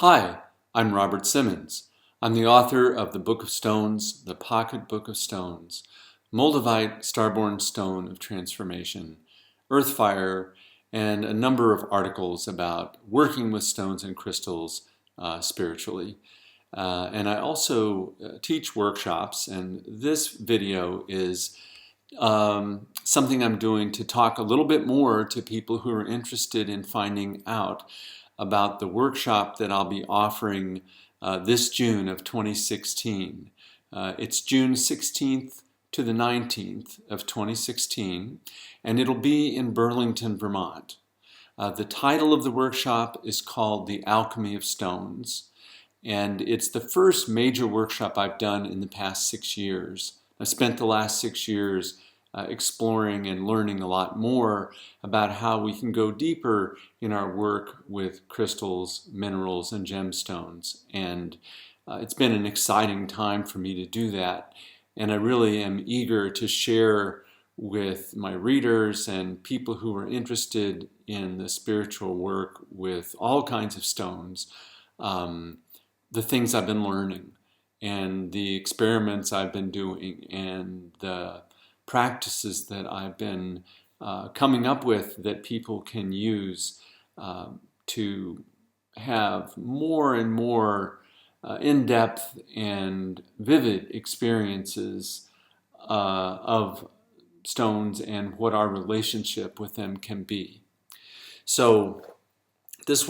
Hi, I'm Robert Simmons. I'm the author of the Book of Stones, the Pocket Book of Stones, Moldavite Starborn Stone of Transformation, Earthfire, and a number of articles about working with stones and crystals spiritually. And I also teach workshops, and this video is something I'm doing to talk a little bit more to people who are interested in finding out about the workshop that I'll be offering this June of 2016. It's June 16th to the 19th of 2016, and it'll be in Burlington, Vermont. The title of the workshop is called The Alchemy of Stones, and it's the first major workshop I've done in the past 6 years. I've spent the last 6 years exploring and learning a lot more about how we can go deeper in our work with crystals, minerals, and gemstones. And it's been an exciting time for me to do that. And I really am eager to share with my readers and people who are interested in the spiritual work with all kinds of stones, the things I've been learning and the experiments I've been doing and the practices that I've been coming up with that people can use to have more and more in-depth and vivid experiences of stones and what our relationship with them can be. So this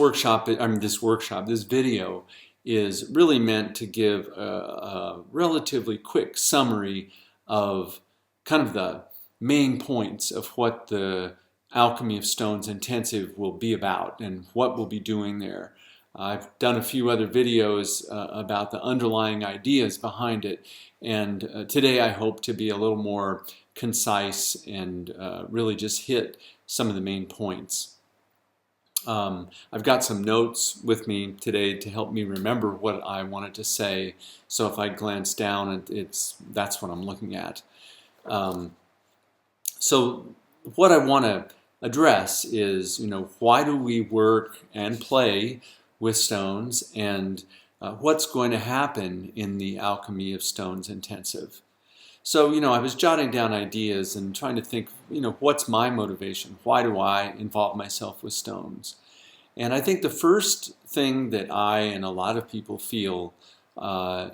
video is really meant to give a relatively quick summary of kind of the main points of what the Alchemy of Stones Intensive will be about and what we'll be doing there. I've done a few other videos about the underlying ideas behind it, and today I hope to be a little more concise and really just hit some of the main points. I've got some notes with me today to help me remember what I wanted to say, so if I glance down, that's what I'm looking at. So what I want to address is, why do we work and play with stones, and what's going to happen in the Alchemy of Stones Intensive. So, I was jotting down ideas and trying to think, what's my motivation? Why do I involve myself with stones? And I think the first thing that I and a lot of people feel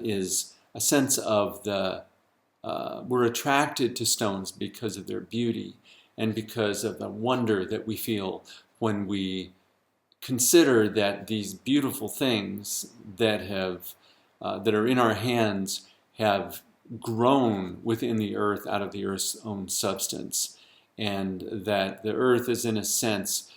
is a sense of we're attracted to stones because of their beauty and because of the wonder that we feel when we consider that these beautiful things that are in our hands have grown within the earth out of the earth's own substance, and that the earth is in a sense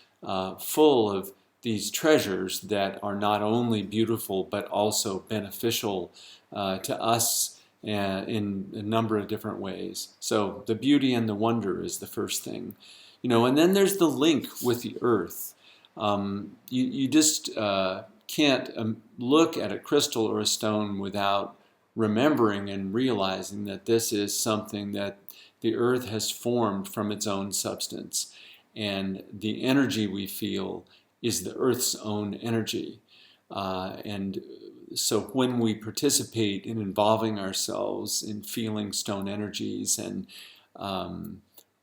full of these treasures that are not only beautiful but also beneficial to us in a number of different ways. So the beauty and the wonder is the first thing, and then there's the link with the earth. You just can't look at a crystal or a stone without remembering and realizing that this is something that the earth has formed from its own substance, and the energy we feel is the earth's own energy. And so when we participate in involving ourselves in feeling stone energies and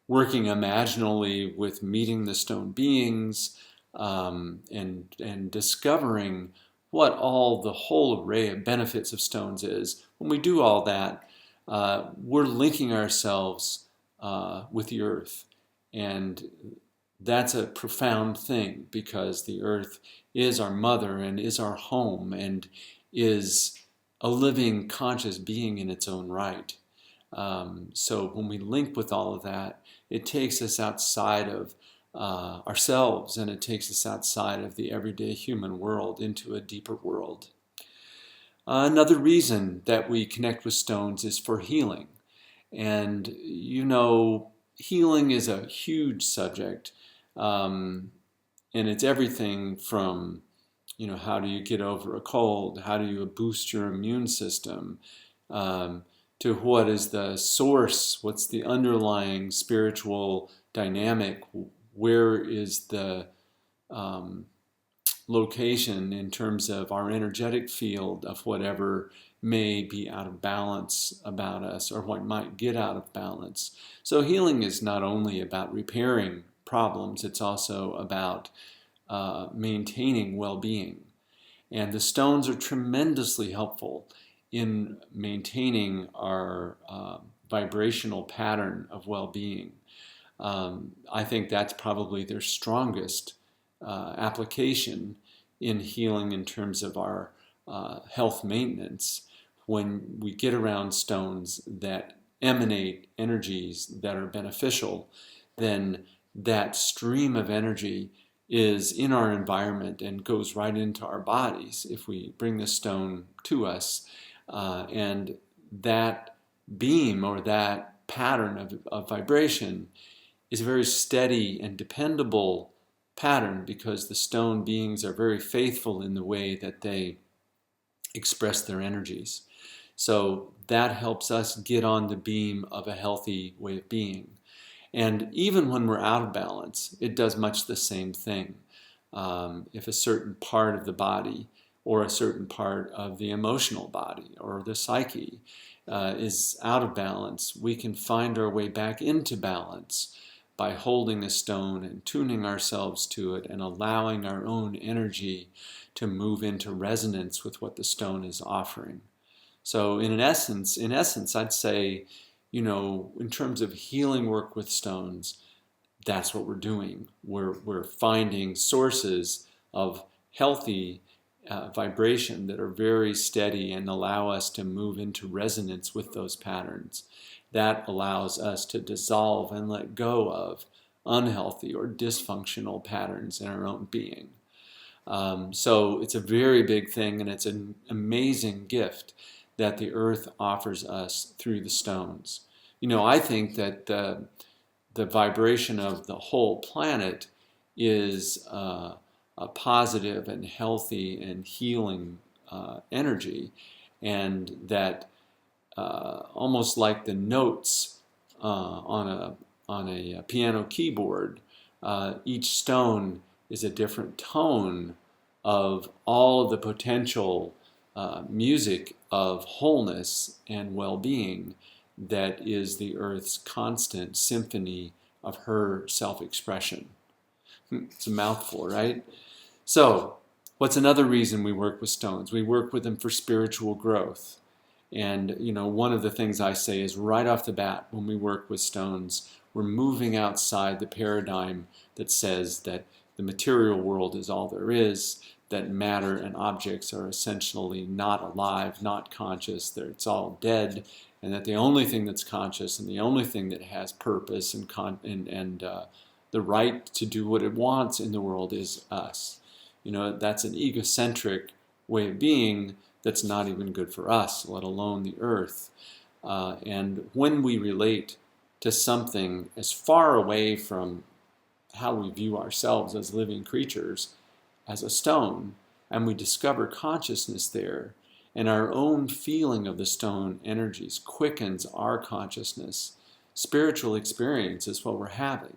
working imaginally with meeting the stone beings, and discovering what all the whole array of benefits of stones is, when we do all that, we're linking ourselves with the earth. And that's a profound thing, because the earth is our mother and is our home and is a living, conscious being in its own right. So when we link with all of that, it takes us outside of ourselves, and it takes us outside of the everyday human world into a deeper world. Another reason that we connect with stones is for healing. And healing is a huge subject, and it's everything from how do you get over a cold, how do you boost your immune system, to what is the source, what's the underlying spiritual dynamic, where is the location in terms of our energetic field of whatever may be out of balance about us or what might get out of balance. So healing is not only about repairing problems, it's also about maintaining well-being. And the stones are tremendously helpful in maintaining our vibrational pattern of well-being. I think that's probably their strongest application in healing in terms of our health maintenance. When we get around stones that emanate energies that are beneficial, then that stream of energy is in our environment and goes right into our bodies if we bring the stone to us. And that beam or that pattern of vibration is a very steady and dependable pattern because the stone beings are very faithful in the way that they express their energies. So that helps us get on the beam of a healthy way of being. And even when we're out of balance, it does much the same thing. If a certain part of the body or a certain part of the emotional body or the psyche is out of balance, we can find our way back into balance by holding a stone and tuning ourselves to it and allowing our own energy to move into resonance with what the stone is offering. So in essence, I'd say, in terms of healing work with stones, that's what we're doing. We're finding sources of healthy vibration that are very steady and allow us to move into resonance with those patterns. That allows us to dissolve and let go of unhealthy or dysfunctional patterns in our own being. So it's a very big thing, and it's an amazing gift that the earth offers us through the stones. I think that the vibration of the whole planet is a positive and healthy and healing energy, and that almost like the notes on a piano keyboard, each stone is a different tone of all of the potential music of wholeness and well-being that is the earth's constant symphony of her self-expression. It's a mouthful, right? So, what's another reason we work with stones? We work with them for spiritual growth. And, one of the things I say is right off the bat, when we work with stones, we're moving outside the paradigm that says that the material world is all there is, that matter and objects are essentially not alive, not conscious, that it's all dead, and that the only thing that's conscious and the only thing that has purpose and the right to do what it wants in the world is us. That's an egocentric way of being that's not even good for us, let alone the earth. And when we relate to something as far away from how we view ourselves as living creatures, as a stone, and we discover consciousness there, and our own feeling of the stone energies quickens our consciousness. Spiritual experience is what we're having.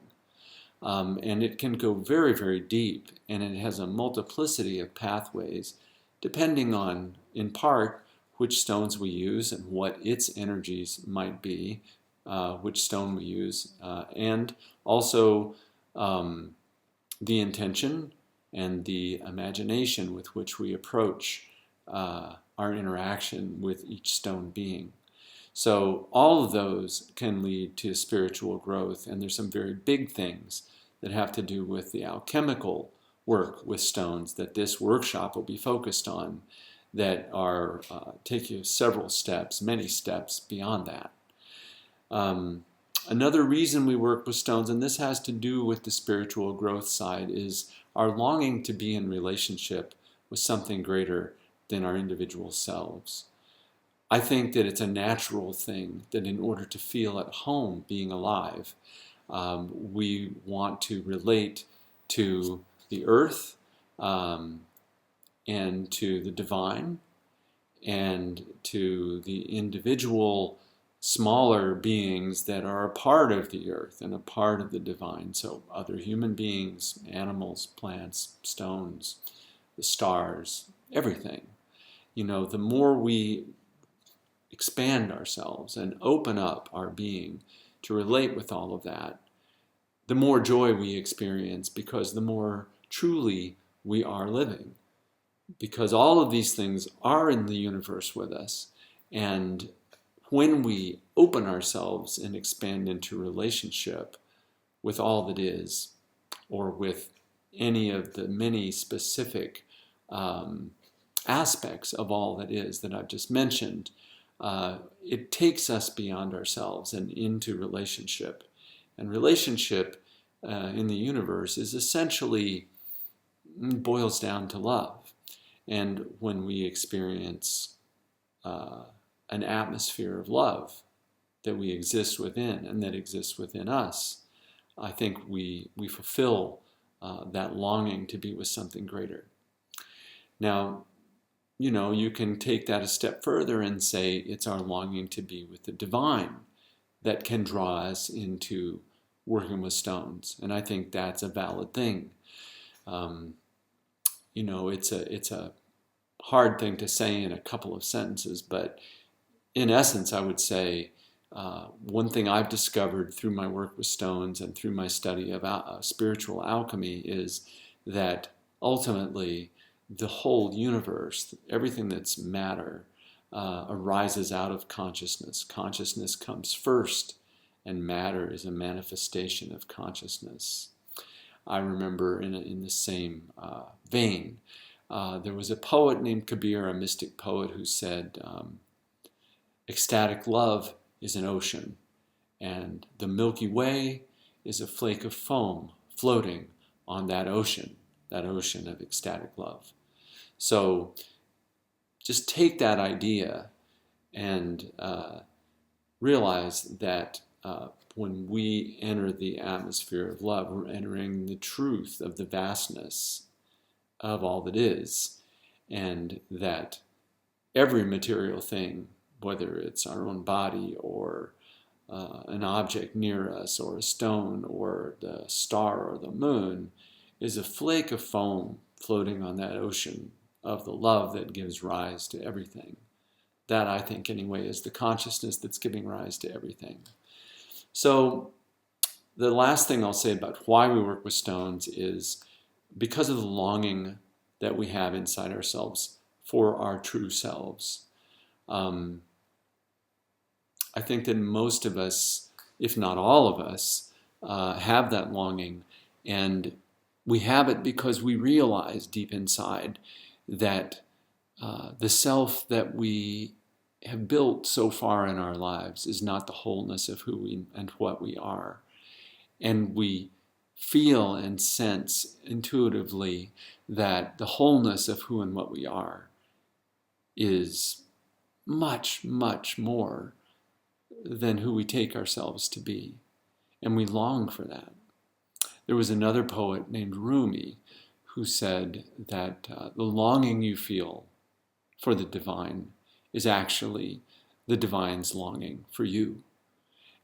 And it can go very, very deep, and it has a multiplicity of pathways, depending on, in part, which stones we use and what its energies might be, which stone we use, and also the intention and the imagination with which we approach our interaction with each stone being. So all of those can lead to spiritual growth, and there's some very big things that have to do with the alchemical work with stones that this workshop will be focused on, that are take you several steps, many steps beyond that. Another reason we work with stones, and this has to do with the spiritual growth side, is our longing to be in relationship with something greater than our individual selves. I think that it's a natural thing that in order to feel at home being alive, we want to relate to the earth and to the divine and to the individual smaller beings that are a part of the earth and a part of the divine. So other human beings, animals, plants, stones, the stars, everything. The more we expand ourselves and open up our being to relate with all of that, the more joy we experience, because the more truly we are living. Because all of these things are in the universe with us. And when we open ourselves and expand into relationship with all that is, or with any of the many specific aspects of all that is that I've just mentioned, it takes us beyond ourselves and into relationship. And relationship in the universe is essentially, boils down to love. And when we experience an atmosphere of love that we exist within and that exists within us, I think we fulfill that longing to be with something greater. Now, you can take that a step further and say it's our longing to be with the divine that can draw us into working with stones. And I think that's a valid thing. It's a hard thing to say in a couple of sentences, but in essence, I would say one thing I've discovered through my work with stones and through my study of spiritual alchemy is that ultimately the whole universe, everything that's matter, arises out of consciousness. Consciousness comes first, and matter is a manifestation of consciousness. I remember in the same vein, there was a poet named Kabir, a mystic poet, who said, ecstatic love is an ocean, and the Milky Way is a flake of foam floating on that ocean of ecstatic love. So just take that idea and realize that when we enter the atmosphere of love, we're entering the truth of the vastness of all that is, and that every material thing, whether it's our own body or an object near us or a stone or the star or the moon, is a flake of foam floating on that ocean of the love that gives rise to everything. That, I think anyway, is the consciousness that's giving rise to everything. So the last thing I'll say about why we work with stones is because of the longing that we have inside ourselves for our true selves. I think that most of us, if not all of us, have that longing, and we have it because we realize deep inside that the self that we have built so far in our lives is not the wholeness of who we and what we are. And we feel and sense intuitively that the wholeness of who and what we are is much, much more than who we take ourselves to be. And we long for that. There was another poet named Rumi who said that the longing you feel for the divine is actually the divine's longing for you.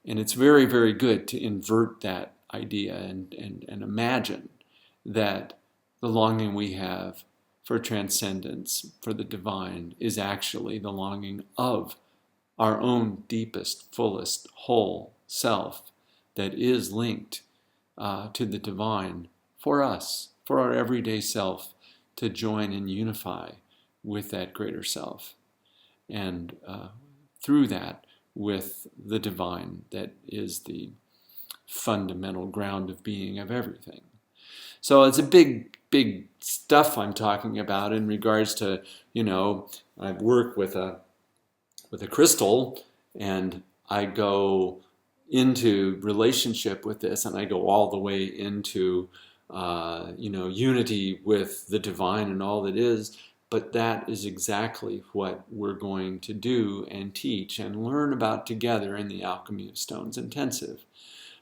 And it's very, very good to invert that idea and imagine that the longing we have for transcendence, for the divine, is actually the longing of our own deepest, fullest, whole self that is linked to the divine for us, for our everyday self to join and unify with that greater self. And through that, with the divine that is the fundamental ground of being of everything. So it's a big, big stuff I'm talking about in regards to, I work with a crystal, and I go into relationship with this, and I go all the way into, unity with the divine and all that is. But that is exactly what we're going to do and teach and learn about together in the Alchemy of Stones Intensive.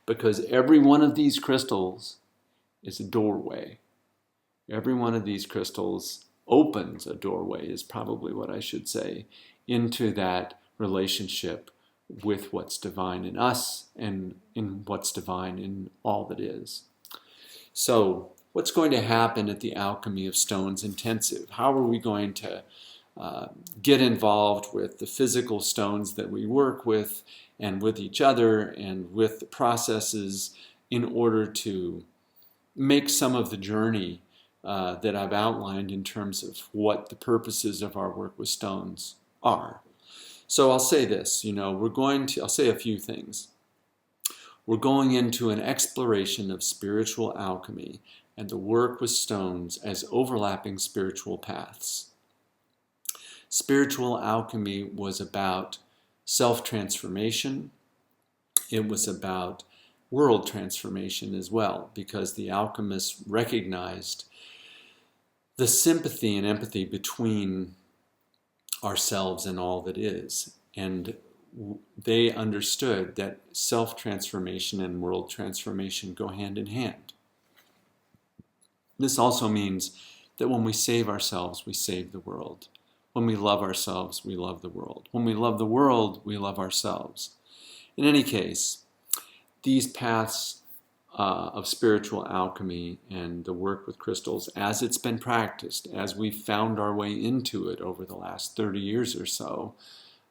Because every one of these crystals is a doorway. Every one of these crystals opens a doorway, is probably what I should say, into that relationship with what's divine in us and in what's divine in all that is. So what's going to happen at the Alchemy of Stones Intensive? How are we going to get involved with the physical stones that we work with and with each other and with the processes in order to make some of the journey that I've outlined in terms of what the purposes of our work with stones are. So I'll say this, I'll say a few things. We're going into an exploration of spiritual alchemy and the work with stones as overlapping spiritual paths. Spiritual alchemy was about self-transformation. It was about world transformation as well, because the alchemists recognized the sympathy and empathy between ourselves and all that is. And they understood that self-transformation and world transformation go hand in hand. This also means that when we save ourselves, we save the world. When we love ourselves, we love the world. When we love the world, we love ourselves. In any case, these paths of spiritual alchemy and the work with crystals, as it's been practiced, as we've found our way into it over the last 30 years or so,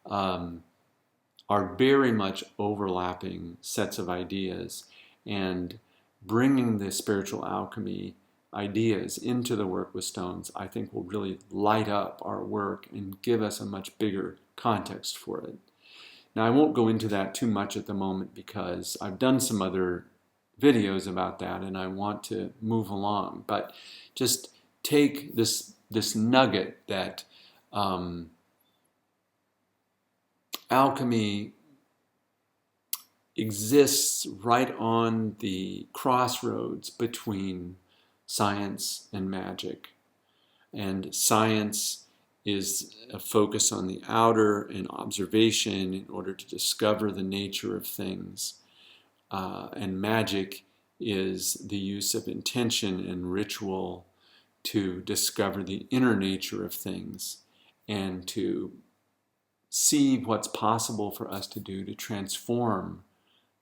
are very much overlapping sets of ideas, and bringing the spiritual alchemy ideas into the work with stones, I think, will really light up our work and give us a much bigger context for it. Now, I won't go into that too much at the moment because I've done some other videos about that and I want to move along, but just take this nugget that alchemy exists right on the crossroads between science and magic. And science is a focus on the outer and observation in order to discover the nature of things. And magic is the use of intention and ritual to discover the inner nature of things and to see what's possible for us to do to transform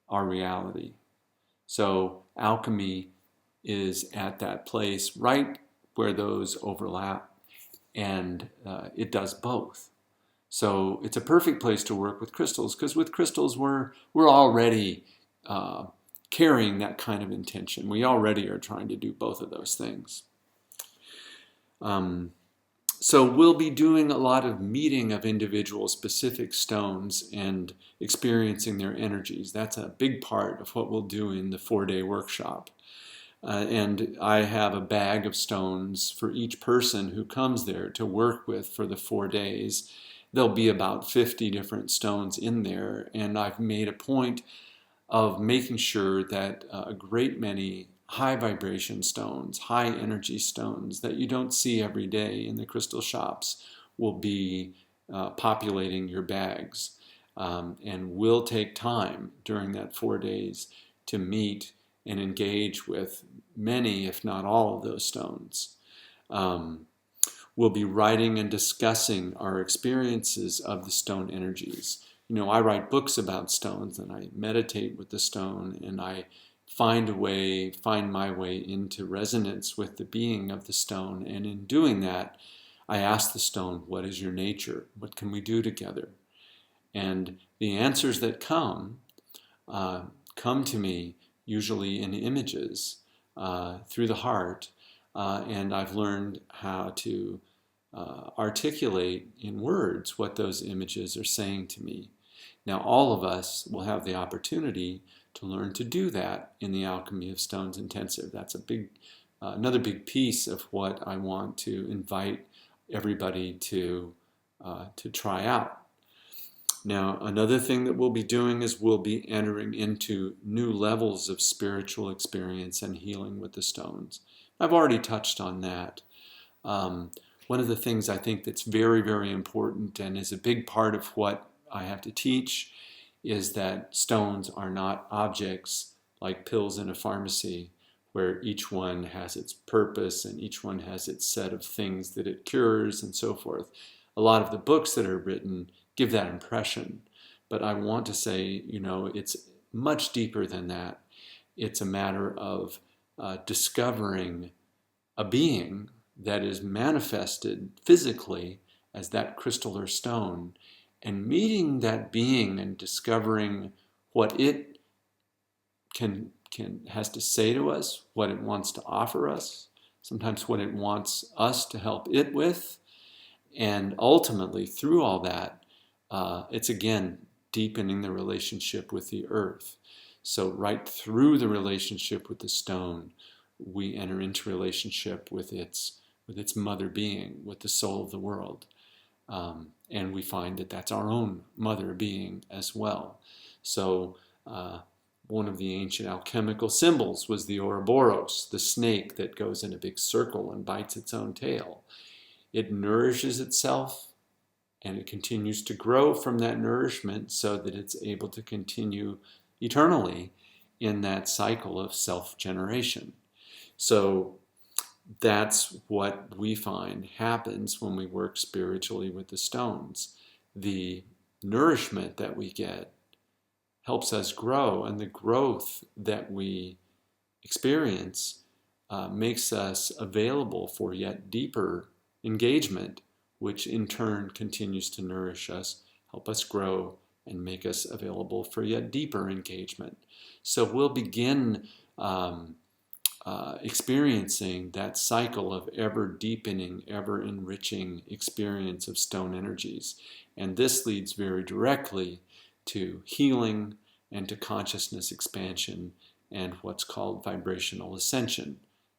our reality. So alchemy is at that place right where those overlap, and it does both. So it's a perfect place to work with crystals, because with crystals we're already carrying that kind of intention. We already are trying to do both of those things. So we'll be doing a lot of meeting of individual specific stones and experiencing their energies. That's a big part of what we'll do in the 4-day workshop. And I have a bag of stones for each person who comes there to work with for the 4 days. There'll be about 50 different stones in there, and I've made a point of making sure that a great many high vibration stones, high energy stones that you don't see every day in the crystal shops will be populating your bags. And will take time during that 4 days to meet and engage with many, if not all, of those stones. We'll be writing and discussing our experiences of the stone energies. I write books about stones, and I meditate with the stone, and I find my way into resonance with the being of the stone. And in doing that, I ask the stone, what is your nature? What can we do together? And the answers that come to me usually in images through the heart, and I've learned how to articulate in words what those images are saying to me. Now, all of us will have the opportunity to learn to do that in the Alchemy of Stones Intensive. That's another big piece of what I want to invite everybody to try out. Now, another thing that we'll be doing is we'll be entering into new levels of spiritual experience and healing with the stones. I've already touched on that. One of the things I think that's very, very important and is a big part of what I have to teach is that stones are not objects like pills in a pharmacy, where each one has its purpose and each one has its set of things that it cures and so forth. A lot of the books that are written give that impression, but I want to say, it's much deeper than that. It's a matter of discovering a being that is manifested physically as that crystal or stone, and meeting that being and discovering what it has to say to us, what it wants to offer us, sometimes what it wants us to help it with, and ultimately through all that, it's again deepening the relationship with the earth. So right through the relationship with the stone, we enter into relationship with its mother being, with the soul of the world. And we find that that's our own mother being as well. So one of the ancient alchemical symbols was the Ouroboros, the snake that goes in a big circle and bites its own tail. It nourishes itself, and it continues to grow from that nourishment so that it's able to continue eternally in that cycle of self-generation. So that's what we find happens when we work spiritually with the stones. The nourishment that we get helps us grow, and the growth that we experience makes us available for yet deeper engagement, which in turn continues to nourish us, help us grow, and make us available for yet deeper engagement. So we'll begin experiencing that cycle of ever deepening, ever enriching experience of stone energies. And this leads very directly to healing and to consciousness expansion and what's called vibrational ascension.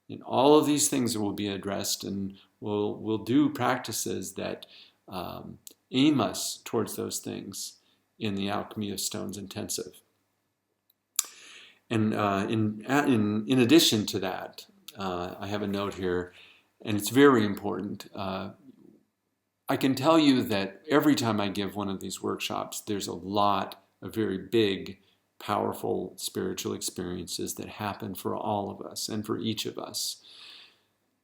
And all of these things will be addressed, and we'll do practices that aim us towards those things in the Alchemy of Stones Intensive. And in addition to that, I have a note here, and it's very important. I can tell you that every time I give one of these workshops, there's a lot of very big, powerful spiritual experiences that happen for all of us and for each of us.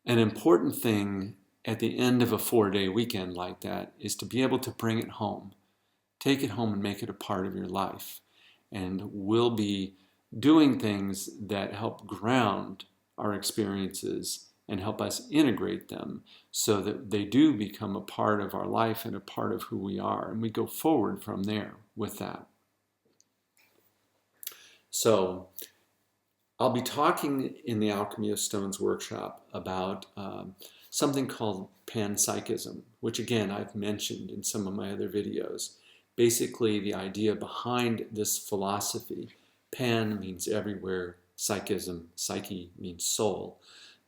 An important thing at the end of a 4-day weekend like that is to be able to bring it home. Take it home and make it a part of your life. And we'll be doing things that help ground our experiences and help us integrate them so that they do become a part of our life and a part of who we are. And we go forward from there with that. So I'll be talking in the Alchemy of Stones workshop about something called Panpsychism, which again I've mentioned in some of my other videos. Basically, the idea behind this philosophy, pan means everywhere, psychism, psyche means soul.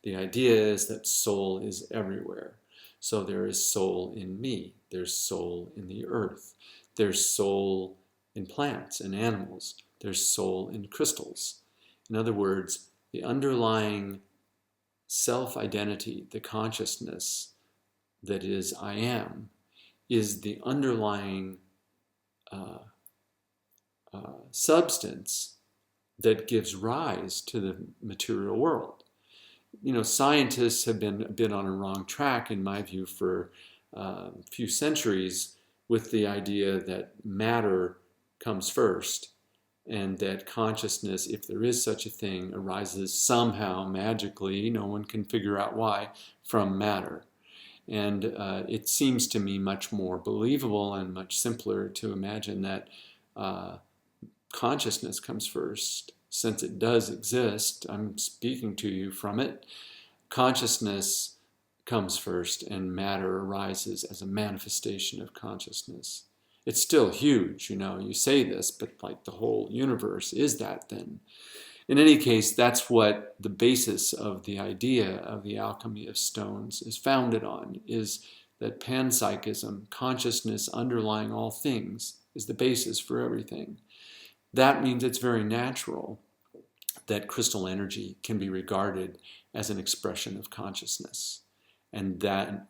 The idea is that soul is everywhere. So there is soul in me, there's soul in the earth, there's soul in plants and animals, there's soul in crystals. In other words, the underlying self-identity, the consciousness that is I am, is the underlying substance that gives rise to the material world. You know, scientists have been on a wrong track, in my view, for a few centuries with the idea that matter comes first and that consciousness, if there is such a thing, arises somehow magically, no one can figure out why, from matter. And it seems to me much more believable and much simpler to imagine that consciousness comes first, since it does exist. I'm speaking to you from it. Consciousness comes first, and matter arises as a manifestation of consciousness. It's still huge, you know, you say this, but like the whole universe is that then. In any case, that's what the basis of the idea of the Alchemy of Stones is founded on, is that panpsychism, consciousness underlying all things, is the basis for everything. That means it's very natural that crystal energy can be regarded as an expression of consciousness. And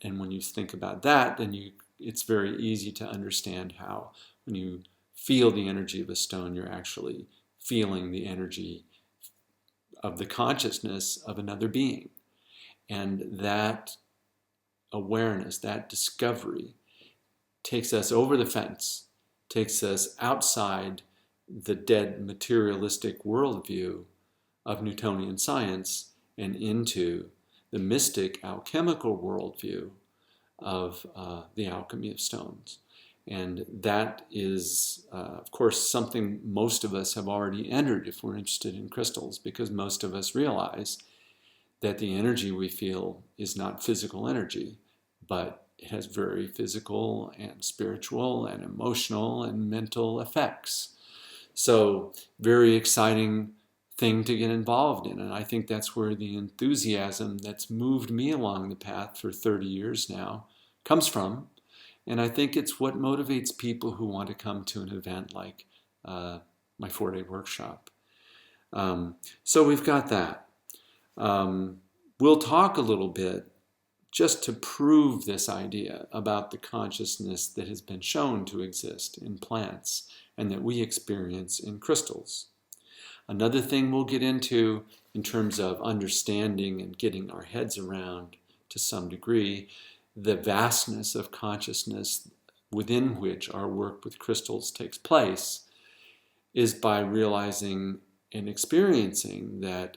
when you think about that, then it's very easy to understand how when you feel the energy of a stone, you're actually feeling the energy of the consciousness of another being. And that awareness, that discovery, takes us over the fence, takes us outside the dead materialistic worldview of Newtonian science and into the mystic alchemical worldview of the alchemy of stones. And that is, of course, something most of us have already entered if we're interested in crystals, because most of us realize that the energy we feel is not physical energy, but it has very physical and spiritual and emotional and mental effects. So, very exciting thing to get involved in. And I think that's where the enthusiasm that's moved me along the path for 30 years now comes from. And I think it's what motivates people who want to come to an event like my 4-day workshop. So we've got that. We'll talk a little bit just to prove this idea about the consciousness that has been shown to exist in plants and that we experience in crystals. Another thing we'll get into in terms of understanding and getting our heads around to some degree the vastness of consciousness within which our work with crystals takes place is by realizing and experiencing that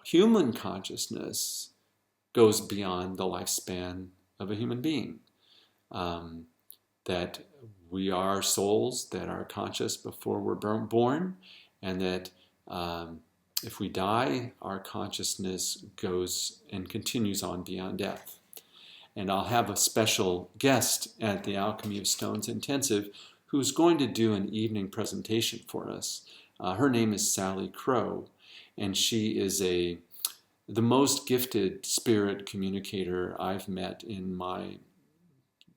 human consciousness goes beyond the lifespan of a human being. That we are souls that are conscious before we're born, and that if we die, our consciousness goes and continues on beyond death. And I'll have a special guest at the Alchemy of Stones Intensive who's going to do an evening presentation for us. Her name is Sally Crow, and she is the most gifted spirit communicator I've met in my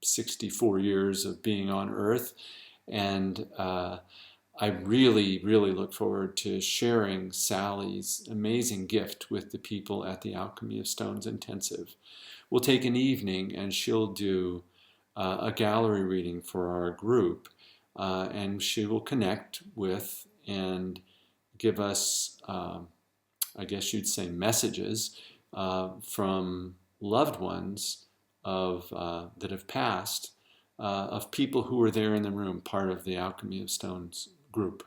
64 years of being on Earth. And I really, really look forward to sharing Sally's amazing gift with the people at the Alchemy of Stones Intensive. We'll take an evening and she'll do a gallery reading for our group, and she will connect with and give us, I guess you'd say, messages from loved ones that have passed, of people who were there in the room, part of the Alchemy of Stones group.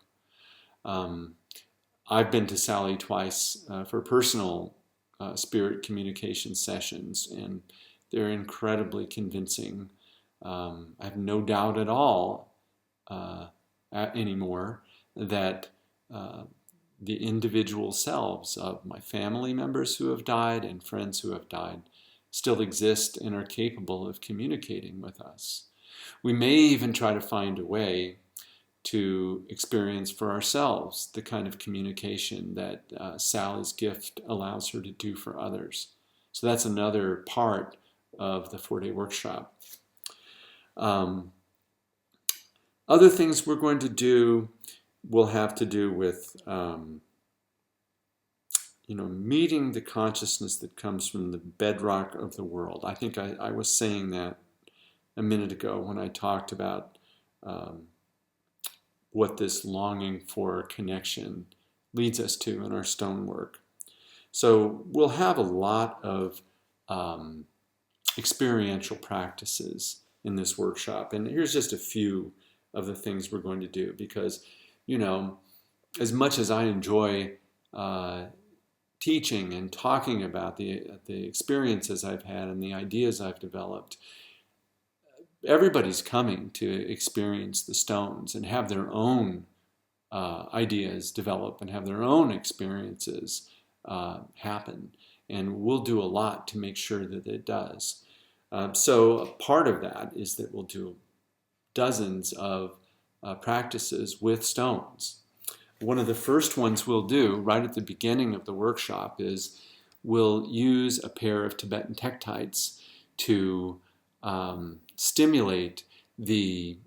I've been to Sally twice for personal spirit communication sessions, and they're incredibly convincing. I have no doubt at all anymore that the individual selves of my family members who have died and friends who have died still exist and are capable of communicating with us. We may even try to find a way to experience for ourselves the kind of communication that Sally's gift allows her to do for others. So that's another part of the 4-day workshop. Other things we're going to do will have to do with meeting the consciousness that comes from the bedrock of the world. I think I was saying that a minute ago when I talked about what this longing for connection leads us to in our stonework. So we'll have a lot of experiential practices in this workshop. And here's just a few of the things we're going to do, because, as much as I enjoy teaching and talking about the experiences I've had and the ideas I've developed, everybody's coming to experience the stones and have their own ideas develop and have their own experiences happen. And we'll do a lot to make sure that it does. So a part of that is that we'll do dozens of practices with stones. One of the first ones we'll do right at the beginning of the workshop is we'll use a pair of Tibetan tektites to stimulate the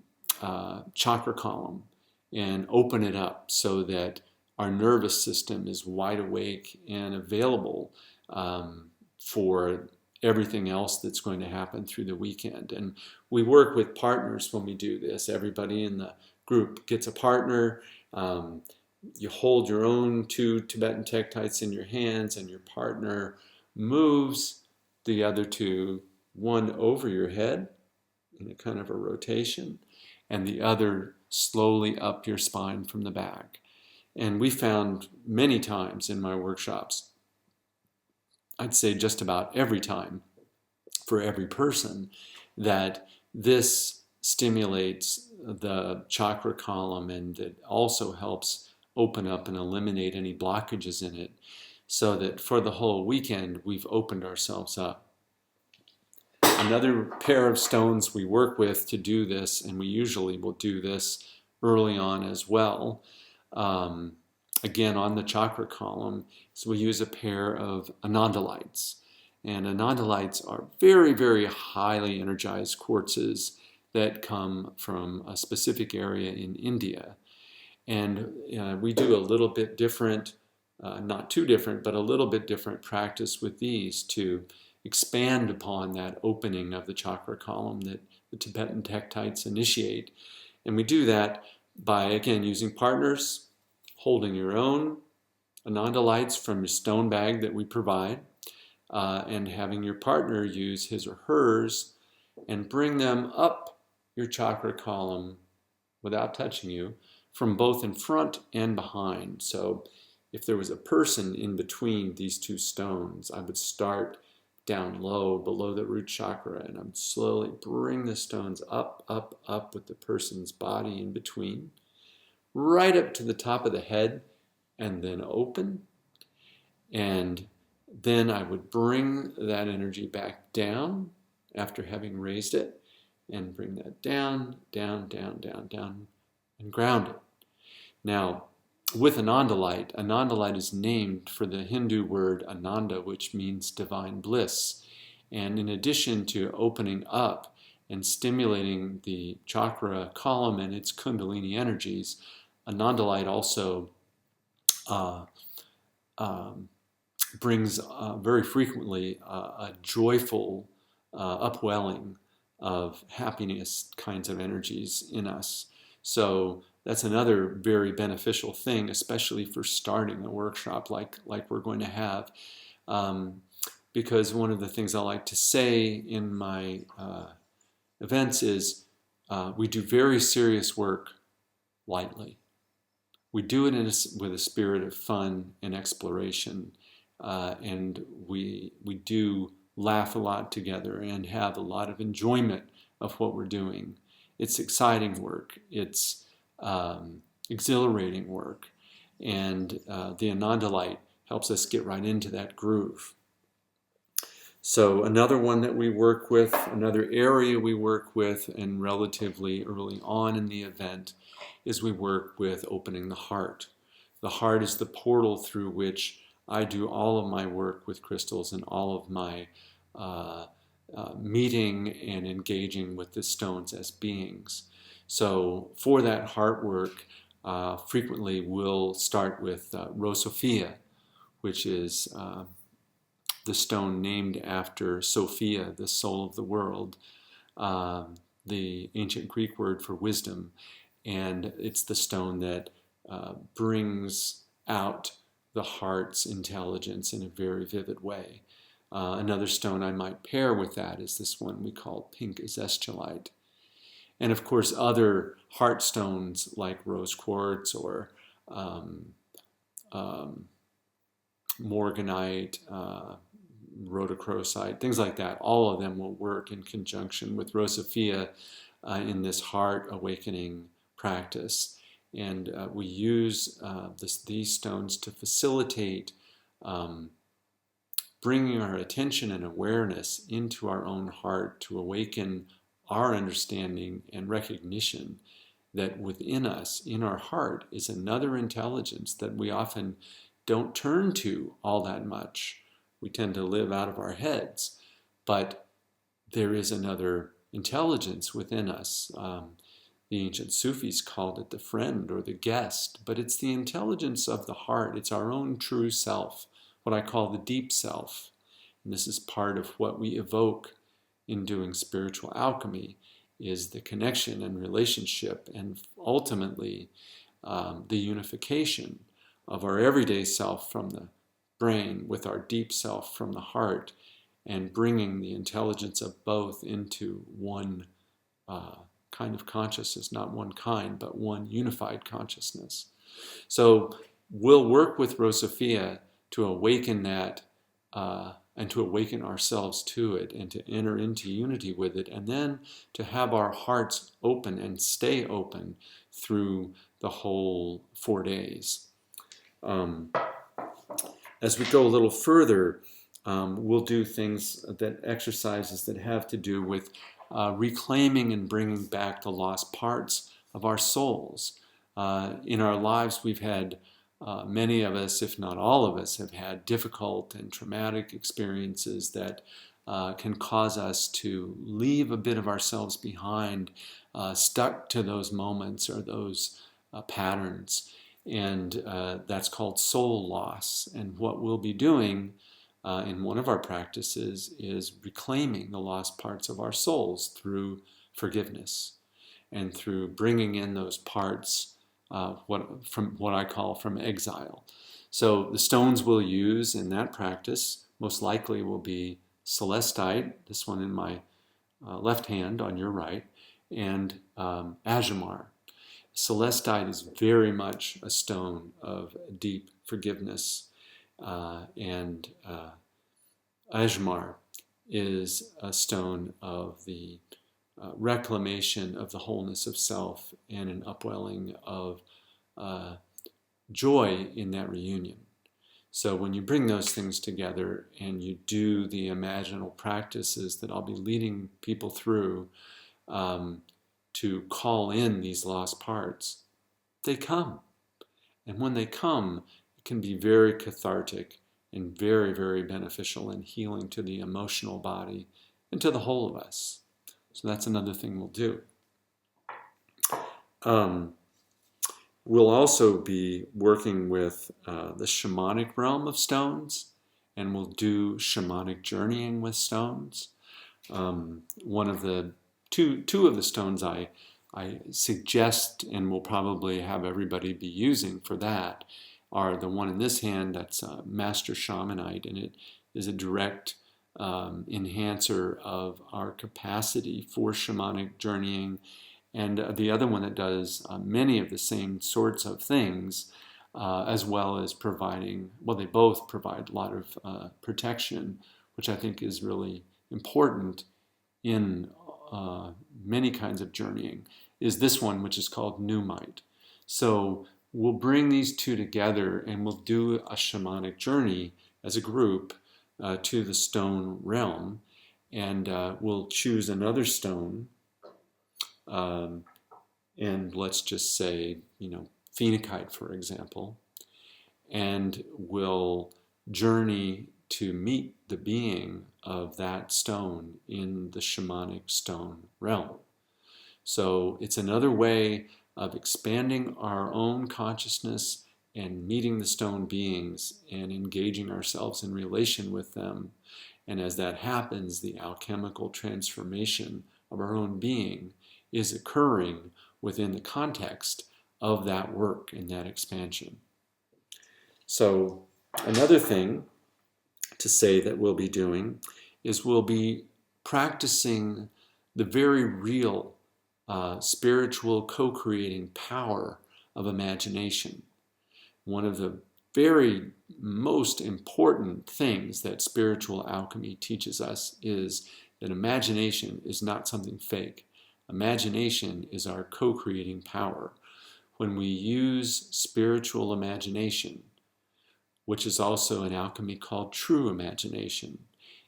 chakra column and open it up so that our nervous system is wide awake and available for everything else that's going to happen through the weekend. And we work with partners when we do this. Everybody in the group gets a partner. You hold your own 2 Tibetan tektites in your hands, and your partner moves the other 2, one over your head in a kind of a rotation, and the other slowly up your spine from the back. And we found many times in my workshops I'd say just about every time for every person, that this stimulates the chakra column, and it also helps open up and eliminate any blockages in it, so that for the whole weekend we've opened ourselves up. Another pair of stones we work with to do this, and we usually will do this early on as well, again on the chakra column, so we use a pair of anandalites. And anandalites are very, very highly energized quartzes that come from a specific area in India. And we do a little bit different, not too different, but a little bit different practice with these to expand upon that opening of the chakra column that the Tibetan tektites initiate. And we do that by, again, using partners, holding your own anandalites from your stone bag that we provide, and having your partner use his or hers and bring them up your chakra column without touching you from both in front and behind. So if there was a person in between these two stones, I would start down low below the root chakra, and I would slowly bring the stones up, up, up with the person's body in between, right up to the top of the head, and then open. And then I would bring that energy back down after having raised it, and bring that down, down, down, down, down, and ground it. Now, with anandalite, anandalite is named for the Hindu word ananda, which means divine bliss. And in addition to opening up and stimulating the chakra column and its kundalini energies, anandalite also brings very frequently a joyful upwelling of happiness kinds of energies in us. So that's another very beneficial thing, especially for starting a workshop like we're going to have. Because one of the things I like to say in my events is we do very serious work lightly. We do it with a spirit of fun and exploration, and we do laugh a lot together and have a lot of enjoyment of what we're doing. It's exciting work. It's exhilarating work, and the anandalite helps us get right into that groove. So another one that we work with, another area we work with, and relatively early on in the event, is we work with opening the heart. The heart is the portal through which I do all of my work with crystals and all of my meeting and engaging with the stones as beings. So for that heart work, frequently we'll start with Rosofia, which is the stone named after Sophia, the soul of the world, the ancient Greek word for wisdom. And it's the stone that brings out the heart's intelligence in a very vivid way. Another stone I might pair with that is this one we call pink azestulite. And of course, other heart stones like rose quartz or morganite, rhodochrosite, things like that, all of them will work in conjunction with Rosofia in this heart awakening practice. And we use these stones to facilitate bringing our attention and awareness into our own heart to awaken our understanding and recognition that within us, in our heart, is another intelligence that we often don't turn to all that much. We tend to live out of our heads, but there is another intelligence within us. The ancient Sufis called it the friend or the guest, but it's the intelligence of the heart. It's our own true self, what I call the deep self. And this is part of what we evoke in doing spiritual alchemy, is the connection and relationship and ultimately the unification of our everyday self from the brain with our deep self from the heart, and bringing the intelligence of both into one kind of consciousness, not one kind, but one unified consciousness. So we'll work with Rosofia to awaken that and to awaken ourselves to it and to enter into unity with it, and then to have our hearts open and stay open through the whole 4 days. As we go a little further, we'll do exercises that have to do with reclaiming and bringing back the lost parts of our souls. In our lives, we've had many of us, if not all of us, have had difficult and traumatic experiences that can cause us to leave a bit of ourselves behind, stuck to those moments or those patterns. And that's called soul loss. And what we'll be doing in one of our practices is reclaiming the lost parts of our souls through forgiveness and through bringing in those parts from what I call from exile. So the stones we'll use in that practice most likely will be celestite, this one in my left hand on your right, and azamar. Celestite is very much a stone of deep forgiveness, and azamar is a stone of the reclamation of the wholeness of self and an upwelling of joy in that reunion. So when you bring those things together and you do the imaginal practices that I'll be leading people through to call in these lost parts, they come. And when they come, it can be very cathartic and very, very beneficial and healing to the emotional body and to the whole of us. So that's another thing we'll do. We'll also be working with the shamanic realm of stones, and we'll do shamanic journeying with stones. One of the two of the stones I suggest and will probably have everybody be using for that are the one in this hand, that's Master Shamanite, and it is a direct enhancer of our capacity for shamanic journeying, and the other one that does many of the same sorts of things, as well as providing, well, they both provide a lot of protection, which I think is really important in many kinds of journeying, is this one, which is called Pneumite. So we'll bring these two together and we'll do a shamanic journey as a group to the stone realm, and we'll choose another stone, and let's just say, phenakite, for example, and we'll journey to meet the being of that stone in the shamanic stone realm. So it's another way of expanding our own consciousness and meeting the stone beings and engaging ourselves in relation with them. And as that happens, the alchemical transformation of our own being is occurring within the context of that work and that expansion. So another thing to say that we'll be doing is we'll be practicing the very real spiritual co-creating power of imagination. One of the very most important things that spiritual alchemy teaches us is that imagination is not something fake. Imagination is our co-creating power. When we use spiritual imagination, which is also in alchemy called true imagination,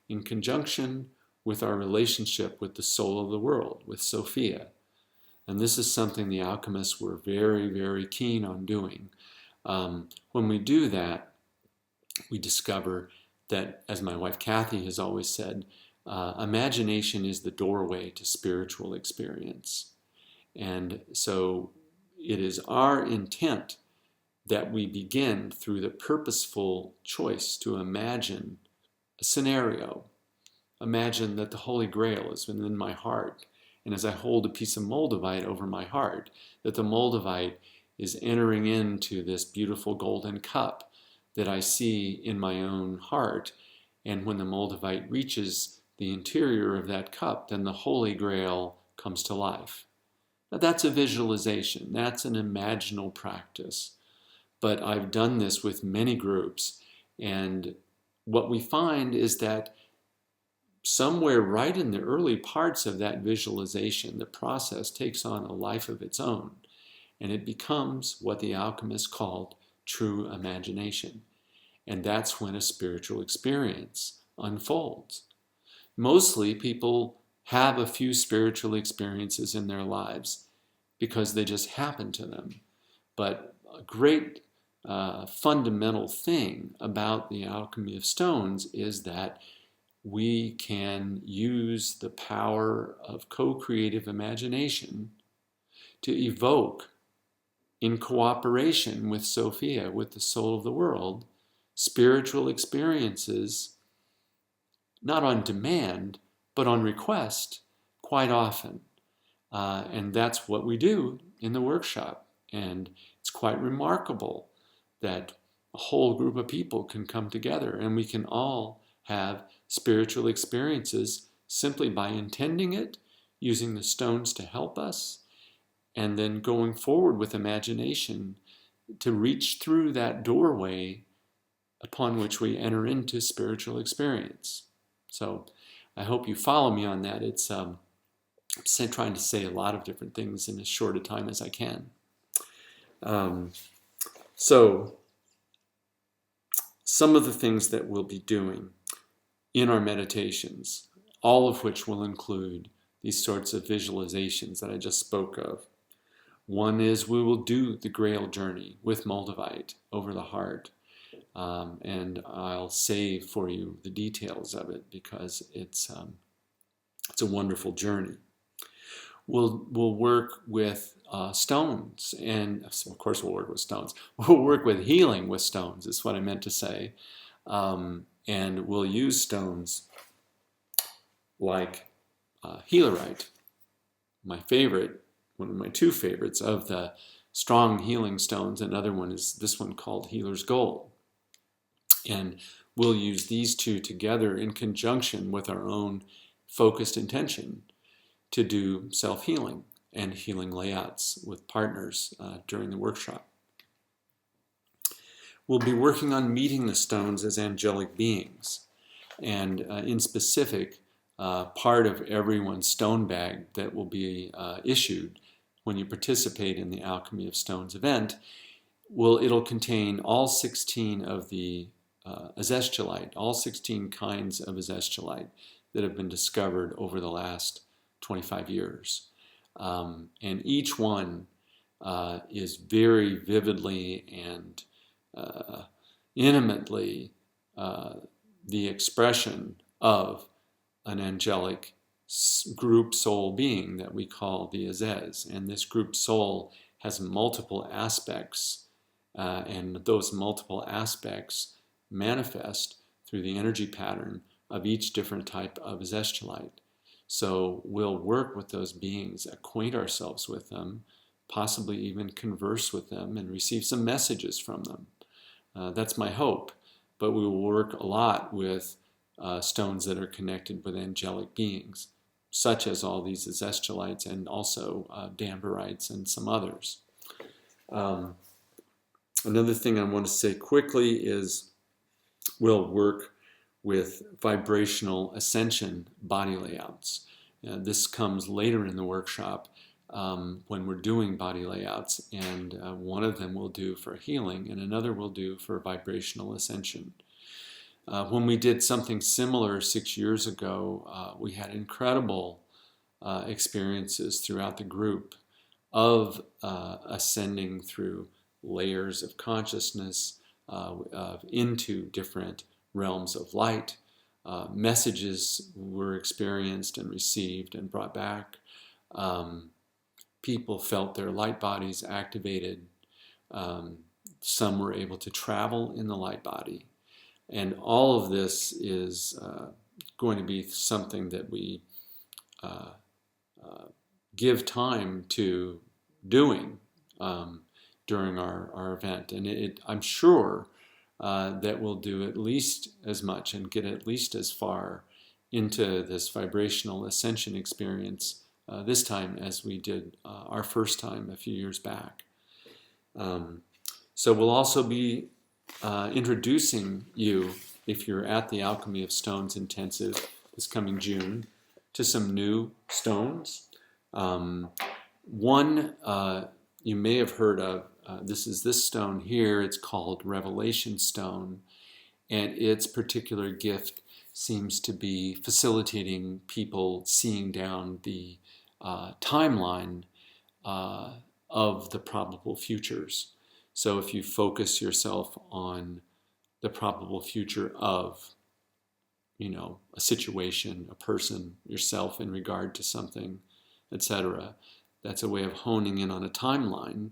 in conjunction with our relationship with the soul of the world, with Sophia. And this is something the alchemists were very, very keen on doing. When we do that, we discover that, as my wife Kathy has always said, imagination is the doorway to spiritual experience. And so it is our intent that we begin through the purposeful choice to imagine a scenario. Imagine that the Holy Grail is within my heart, and as I hold a piece of moldavite over my heart, that the moldavite is entering into this beautiful golden cup that I see in my own heart, and when the moldavite reaches the interior of that cup, then the Holy Grail comes to life. Now that's a visualization, that's an imaginal practice. But I've done this with many groups, and what we find is that somewhere right in the early parts of that visualization, the process takes on a life of its own, and it becomes what the alchemists called true imagination. And that's when a spiritual experience unfolds. Mostly people have a few spiritual experiences in their lives because they just happen to them. But a great fundamental thing about the alchemy of stones is that we can use the power of co-creative imagination to evoke, in cooperation with Sophia, with the soul of the world, spiritual experiences, not on demand, but on request, quite often. And that's what we do in the workshop. And it's quite remarkable that a whole group of people can come together and we can all have spiritual experiences simply by intending it, using the stones to help us, and then going forward with imagination to reach through that doorway upon which we enter into spiritual experience. So I hope you follow me on that. It's I'm trying to say a lot of different things in as short a time as I can. So some of the things that we'll be doing in our meditations, all of which will include these sorts of visualizations that I just spoke of. One is we will do the Grail journey with Moldavite over the heart. And I'll save for you the details of it because it's a wonderful journey. We'll work with stones, and of course we'll work with stones. We'll work with healing with stones, is what I meant to say. And we'll use stones like healerite, my favorite, one of my two favorites of the strong healing stones. Another one is this one called Healer's Gold. And we'll use these two together in conjunction with our own focused intention to do self-healing and healing layouts with partners during the workshop. We'll be working on meeting the stones as angelic beings. And in specific, part of everyone's stone bag that will be issued when you participate in the Alchemy of Stones event, it'll contain all 16 of the azestulite, all 16 kinds of azestulite that have been discovered over the last 25 years. And each one is very vividly and intimately the expression of an angelic group soul being that we call the Azez. And this group soul has multiple aspects, and those multiple aspects manifest through the energy pattern of each different type of azestulite. So we'll work with those beings, acquaint ourselves with them, possibly even converse with them and receive some messages from them. That's my hope. But we will work a lot with stones that are connected with angelic beings, such as all these azestulites and also damberites and some others. Another thing I want to say quickly is we'll work with vibrational ascension body layouts. This comes later in the workshop when we're doing body layouts, and one of them we'll do for healing and another we'll do for vibrational ascension. When we did something similar 6 years ago, we had incredible experiences throughout the group of ascending through layers of consciousness into different realms of light. Messages were experienced and received and brought back. People felt their light bodies activated. Some were able to travel in the light body. And all of this is going to be something that we give time to doing during our event. And I'm sure that we'll do at least as much and get at least as far into this vibrational ascension experience this time as we did our first time a few years back. So we'll also be introducing you if you're at the Alchemy of Stones Intensive this coming June, to some new stones. One you may have heard of, this is this stone here. It's called Revelation Stone, and its particular gift seems to be facilitating people seeing down the timeline of the probable futures. So if you focus yourself on the probable future of, a situation, a person, yourself in regard to something, etc., that's a way of honing in on a timeline.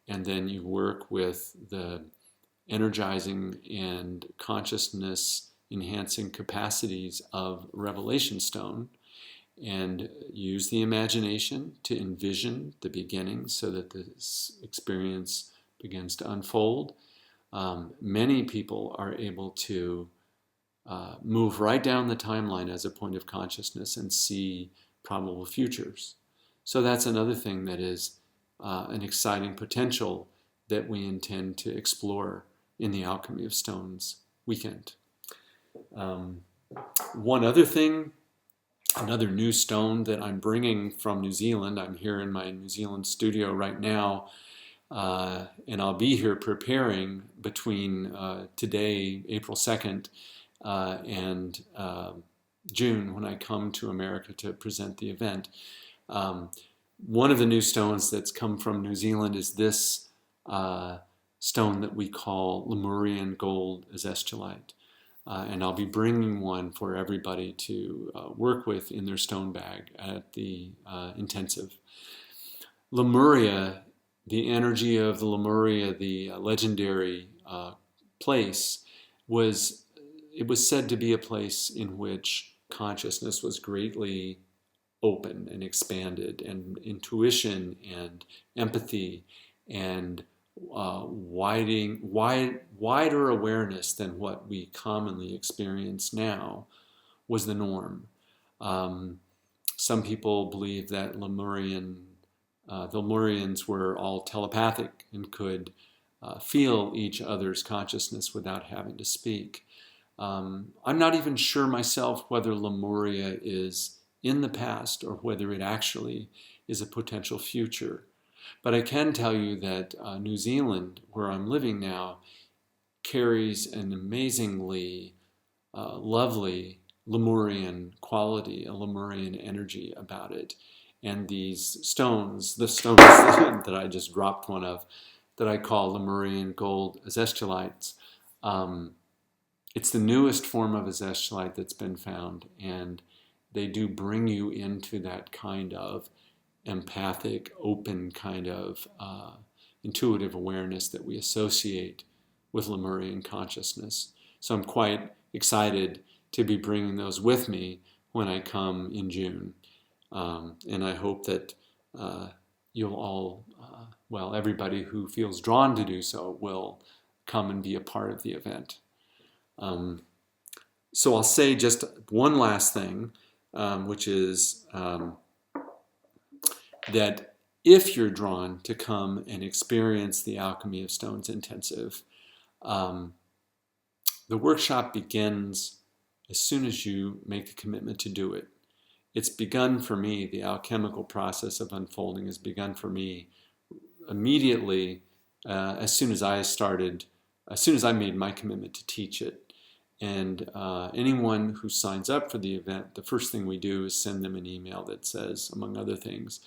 And then you work with the energizing and consciousness enhancing capacities of Revelation Stone, and use the imagination to envision the beginning so that this experience begins to unfold. Many people are able to move right down the timeline as a point of consciousness and see probable futures. So that's another thing that is an exciting potential that we intend to explore in the Alchemy of Stones weekend. One other thing, another new stone that I'm bringing from New Zealand. I'm here in my New Zealand studio right now, and I'll be here preparing between today, April 2nd, and June, when I come to America to present the event. One of the new stones that's come from New Zealand is this stone that we call Lemurian gold azestulite. And I'll be bringing one for everybody to work with in their stone bag at the intensive. Lemuria, the energy of the Lemuria, the legendary place, was said to be a place in which consciousness was greatly open and expanded, and intuition and empathy and wider awareness than what we commonly experience now was the norm. Some people believe that the Lemurians were all telepathic and could feel each other's consciousness without having to speak. I'm not even sure myself whether Lemuria is in the past or whether it actually is a potential future. But I can tell you that New Zealand, where I'm living now, carries an amazingly lovely Lemurian quality, a Lemurian energy about it. And these stones, the stones that I just dropped one of, that I call Lemurian gold azestulites, it's the newest form of azestulite that's been found, and they do bring you into that kind of empathic, open kind of intuitive awareness that we associate with Lemurian consciousness. So I'm quite excited to be bringing those with me when I come in June. And I hope that you'll all, everybody who feels drawn to do so will come and be a part of the event. So I'll say just one last thing, which is that if you're drawn to come and experience the Alchemy of Stones Intensive, the workshop begins as soon as you make a commitment to do it. It's begun for me, the alchemical process of unfolding has begun for me immediately as soon as I made my commitment to teach it. And anyone who signs up for the event, the first thing we do is send them an email that says, among other things,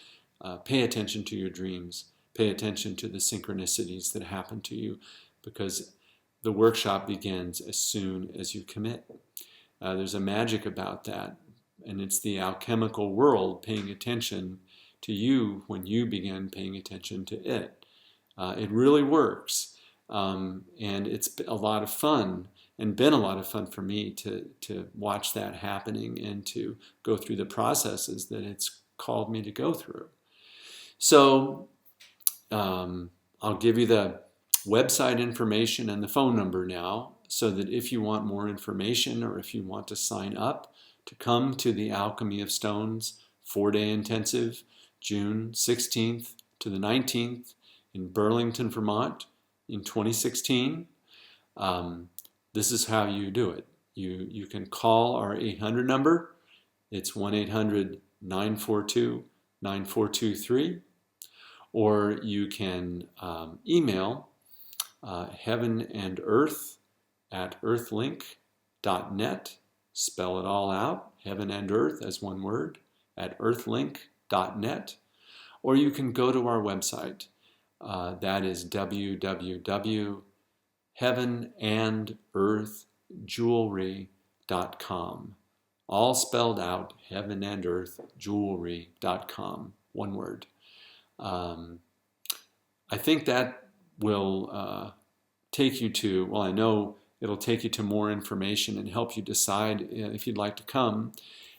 pay attention to your dreams, pay attention to the synchronicities that happen to you, because the workshop begins as soon as you commit. There's a magic about that, and it's the alchemical world paying attention to you when you begin paying attention to it. It really works, and it's a lot of fun, and been a lot of fun for me to watch that happening and to go through the processes that it's called me to go through. So I'll give you the website information and the phone number now, so that if you want more information or if you want to sign up to come to the Alchemy of Stones 4-day intensive, June 16th to the 19th in Burlington, Vermont in 2016, this is how you do it. You can call our 800 number. It's 1-800-942-9423. Or you can email heavenandearth@earthlink.net. Spell it all out, heaven and earth as one word, @earthlink.net. Or you can go to our website. That is www.heavenandearthjewelry.com. All spelled out, heavenandearthjewelry.com. One word. I think that will take you to, well, I know it'll take you to more information and help you decide if you'd like to come.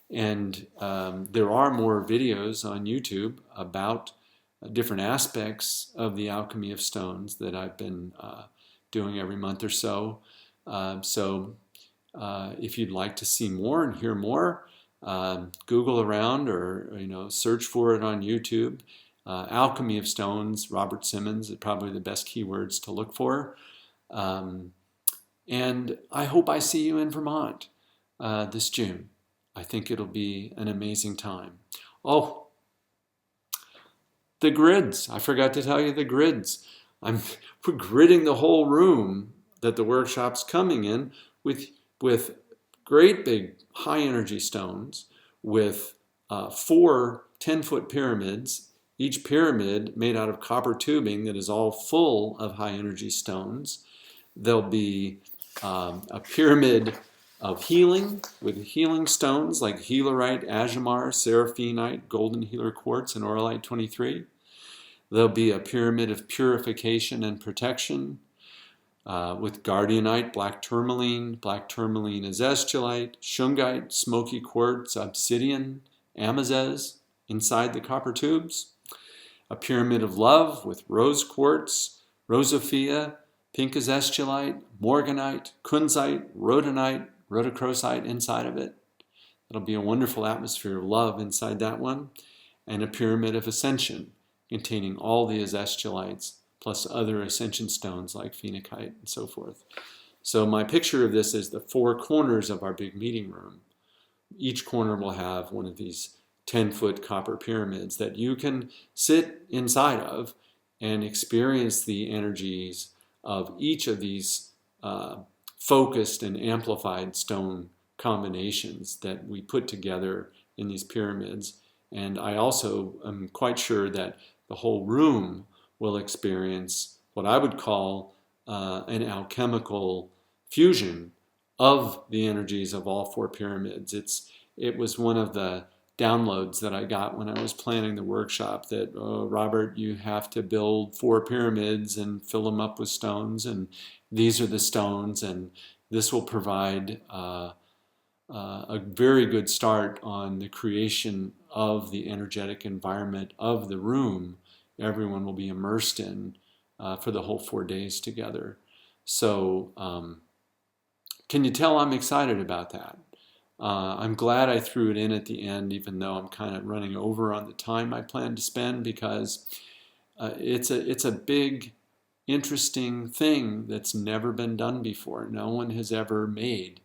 And there are more videos on YouTube about different aspects of the alchemy of stones that I've been doing every month or so. If you'd like to see more and hear more, Google around or search for it on YouTube. Alchemy of Stones, Robert Simmons, are probably the best keywords to look for. And I hope I see you in Vermont this June. I think it'll be an amazing time. Oh, the grids. I forgot to tell you the grids. We're gridding the whole room that the workshop's coming in with great big high energy stones with 4 10-foot pyramids, each pyramid made out of copper tubing that is all full of high energy stones. There'll be a pyramid of healing with healing stones like healerite, azamar, seraphinite, golden healer quartz, and auralite 23. There'll be a pyramid of purification and protection with guardianite, black tourmaline azestulite, shungite, smoky quartz, obsidian, amazes inside the copper tubes. A pyramid of love with rose quartz, rosophia, pink azestulite, morganite, kunzite, rhodonite, rhodochrosite inside of it. It'll be a wonderful atmosphere of love inside that one. And a pyramid of ascension containing all the azestulites plus other ascension stones like phenakite and so forth. So my picture of this is the 4 corners of our big meeting room. Each corner will have one of these 10-foot copper pyramids that you can sit inside of and experience the energies of each of these focused and amplified stone combinations that we put together in these pyramids. And I also am quite sure that the whole room will experience what I would call an alchemical fusion of the energies of all 4 pyramids. It was one of the downloads that I got when I was planning the workshop that, Robert, you have to build 4 pyramids and fill them up with stones, and these are the stones, and this will provide a very good start on the creation of the energetic environment of the room everyone will be immersed in for the whole 4 days together. So can you tell I'm excited about that? I'm glad I threw it in at the end, even though I'm kind of running over on the time I plan to spend, because it's a big, interesting thing that's never been done before. No one has ever made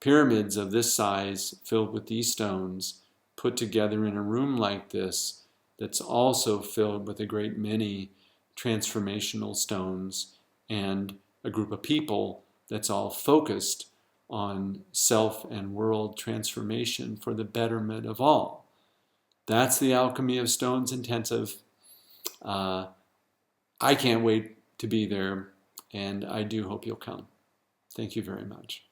pyramids of this size filled with these stones put together in a room like this that's also filled with a great many transformational stones and a group of people that's all focused on self and world transformation for the betterment of all. That's the Alchemy of Stones Intensive. I can't wait to be there, and I do hope you'll come. Thank you very much.